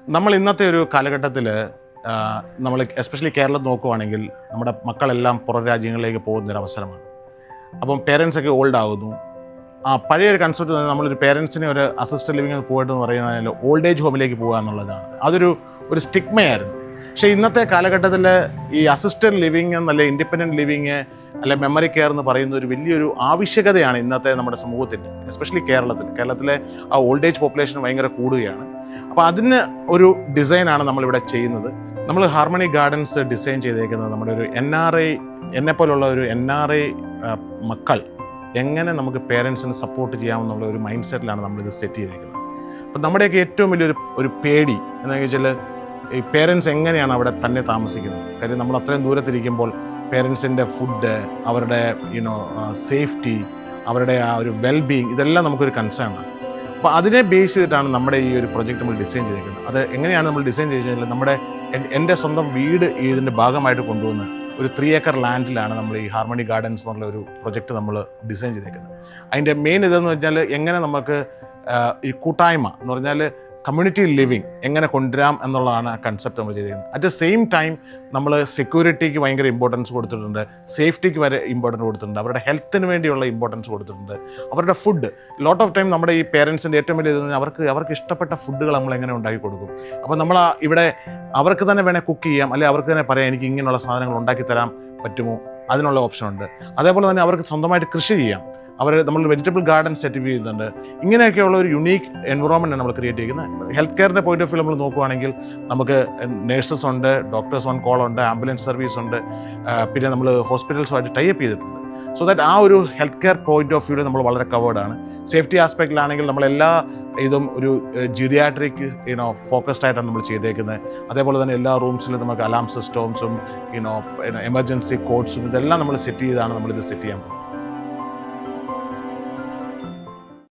നമ്മൾ ഇന്നത്തെ ഒരു കാലഘട്ടത്തിൽ നമ്മൾ എസ്പെഷ്യലി കേരളം നോക്കുവാണെങ്കിൽ നമ്മുടെ മക്കളെല്ലാം പുറം രാജ്യങ്ങളിലേക്ക് പോകുന്നൊരവസരമാണ്. അപ്പം പേരൻസൊക്കെ ഓൾഡ് ആകുന്നു. പഴയൊരു കൺസെപ്റ്റ് നമ്മളൊരു പേരൻസിനെ ഒരു അസിസ്റ്റഡ് ലിവിങ് പോയിട്ടെന്ന് പറയുന്നതിൽ ഓൾഡ് ഏജ് ഹോമിലേക്ക് പോകുക എന്നുള്ളതാണ്. അതൊരു സ്റ്റിഗ്മയായിരുന്നു. പക്ഷേ ഇന്നത്തെ കാലഘട്ടത്തിൽ ഈ അസിസ്റ്റഡ് ലിവിങ് എന്നല്ല ഇൻഡിപെൻഡൻറ്റ് ലിവിങ് അല്ലെ മെമ്മറി കെയർ എന്ന് പറയുന്ന ഒരു വലിയൊരു ആവശ്യകതയാണ് ഇന്നത്തെ നമ്മുടെ സമൂഹത്തിൻ്റെ, എസ്പെഷ്യലി കേരളത്തിലെ ആ ഓൾഡ് ഏജ് പോപ്പുലേഷൻ ഭയങ്കര കൂടുകയാണ്. അപ്പോൾ അതിന് ഒരു ഡിസൈനാണ് നമ്മളിവിടെ ചെയ്യുന്നത്. നമ്മൾ ഹാർമണി ഗാർഡൻസ് ഡിസൈൻ ചെയ്തേക്കുന്നത് നമ്മുടെ ഒരു എന്നെപ്പോലുള്ള ഒരു NRI മക്കൾ എങ്ങനെ നമുക്ക് പേരൻസിന് സപ്പോർട്ട് ചെയ്യാമെന്നുള്ള ഒരു മൈൻഡ് സെറ്റിലാണ് നമ്മളിത് സെറ്റ് ചെയ്തേക്കുന്നത്. അപ്പം നമ്മുടെയൊക്കെ ഏറ്റവും വലിയൊരു പേടി എന്താണെന്ന് വെച്ചാൽ ഈ പേരൻസ് എങ്ങനെയാണ് അവിടെ തന്നെ താമസിക്കുന്നത്. കാര്യം നമ്മൾ അത്രയും ദൂരത്തിരിക്കുമ്പോൾ പേരൻസിൻ്റെ ഫുഡ്, അവരുടെ സേഫ്റ്റി, അവരുടെ ആ ഒരു വെൽബീയിങ്, ഇതെല്ലാം നമുക്കൊരു കൺസേണാണ്. അപ്പോൾ അതിനെ ബേസ് ചെയ്തിട്ടാണ് നമ്മുടെ ഈ ഒരു പ്രൊജക്റ്റ് നമ്മൾ ഡിസൈൻ ചെയ്തിരിക്കുന്നത്. അത് എങ്ങനെയാണ് നമ്മൾ ഡിസൈൻ ചെയ്തിട്ടുണ്ടെങ്കിൽ എൻ്റെ സ്വന്തം വീട് ഇതിൻ്റെ ഭാഗമായിട്ട് കൊണ്ടുവന്ന് ഒരു 3 ഏക്കർ ലാൻഡിലാണ് നമ്മൾ ഈ ഹാർമണി ഗാർഡൻസ് എന്നുള്ള ഒരു പ്രൊജക്റ്റ് നമ്മൾ ഡിസൈൻ ചെയ്തേക്കുന്നത്. അതിൻ്റെ മെയിൻ ഇതെന്ന് വെച്ചാൽ എങ്ങനെ നമുക്ക് ഈ കൂട്ടായ്മ എന്ന് പറഞ്ഞാൽ കമ്മ്യൂണിറ്റി ലിവിങ് എങ്ങനെ കൊണ്ടുവരാം എന്നുള്ളതാണ് ആ കൺസെപ്റ്റ് നമ്മൾ ചെയ്തിരിക്കുന്നത്. അറ്റ് ദ സെയിം ടൈം നമ്മൾ സെക്യൂരിറ്റിക്ക് ഭയങ്കര ഇമ്പോർട്ടൻസ് കൊടുത്തിട്ടുണ്ട്, സേഫ്റ്റിക്ക് വരെ ഇമ്പോർട്ടൻസ് കൊടുത്തിട്ടുണ്ട്, അവരുടെ ഹെൽത്തിന് വേണ്ടിയുള്ള ഇമ്പോർട്ടൻസ് കൊടുത്തിട്ടുണ്ട്, അവരുടെ ഫുഡ്. ലോട്ട് ഓഫ് ടൈം നമ്മുടെ ഈ പേരൻസിൻ്റെ ഏറ്റവും വലിയ ഇതെന്ന് അവർക്ക് ഇഷ്ടപ്പെട്ട ഫുഡുകൾ നമ്മൾ എങ്ങനെ ഉണ്ടാക്കി കൊടുക്കും. അപ്പോൾ നമ്മൾ ഇവിടെ അവർക്ക് തന്നെ വേണേൽ കുക്ക് ചെയ്യാം, അല്ലെങ്കിൽ അവർക്ക് തന്നെ പറയാം എനിക്ക് ഇങ്ങനെയുള്ള സാധനങ്ങൾ ഉണ്ടാക്കി തരാൻ പറ്റുമോ, അതിനുള്ള ഓപ്ഷനുണ്ട്. അതേപോലെ തന്നെ അവർക്ക് സ്വന്തമായിട്ട് കൃഷി ചെയ്യാം. നമ്മൾ വെജിറ്റബിൾ ഗാർഡൻ സെറ്റ് ചെയ്യുന്നുണ്ട്. ഇങ്ങനെയൊക്കെയുള്ള ഒരു യുണീക്ക് എൻവറോൺമെൻറ്റ് നമ്മൾ ക്രിയേറ്റ് ചെയ്യുന്നത്. ഹെൽത്ത് കെയറിൻ്റെ പോയിന്റ് ഓഫ് വ്യൂ നമ്മൾ നോക്കുവാണെങ്കിൽ നമുക്ക് നേഴ്സസ് ഉണ്ട്, ഡോക്ടേഴ്സ് ഓൺ കോൾ ഉണ്ട്, ആംബുലൻസ് സർവീസ് ഉണ്ട്, പിന്നെ നമ്മൾ ഹോസ്പിറ്റൽസുമായിട്ട് ടൈപ്പ് ചെയ്തിട്ടുണ്ട്. സോ ദാറ്റ് ആ ഒരു ഹെൽത്ത് കെയർ പോയിന്റ് ഓഫ് വ്യൂവിൽ നമ്മൾ വളരെ കവേർഡാണ്. സേഫ്റ്റി ആസ്പെക്റ്റിലാണെങ്കിൽ നമ്മളെല്ലാ ഇതും ഒരു ജിറിയാട്രിക് ഫോക്കസ്ഡ് ആയിട്ടാണ് നമ്മൾ ചെയ്തേക്കുന്നത്. അതേപോലെ തന്നെ എല്ലാ റൂംസിലും നമുക്ക് അലാം സിസ്റ്റംസും എമർജൻസി കോഡ്സും ഇതെല്ലാം നമ്മൾ സെറ്റ് ചെയ്താണ് നമ്മളിത് സെറ്റ് ചെയ്യാൻ പോകുന്നത്.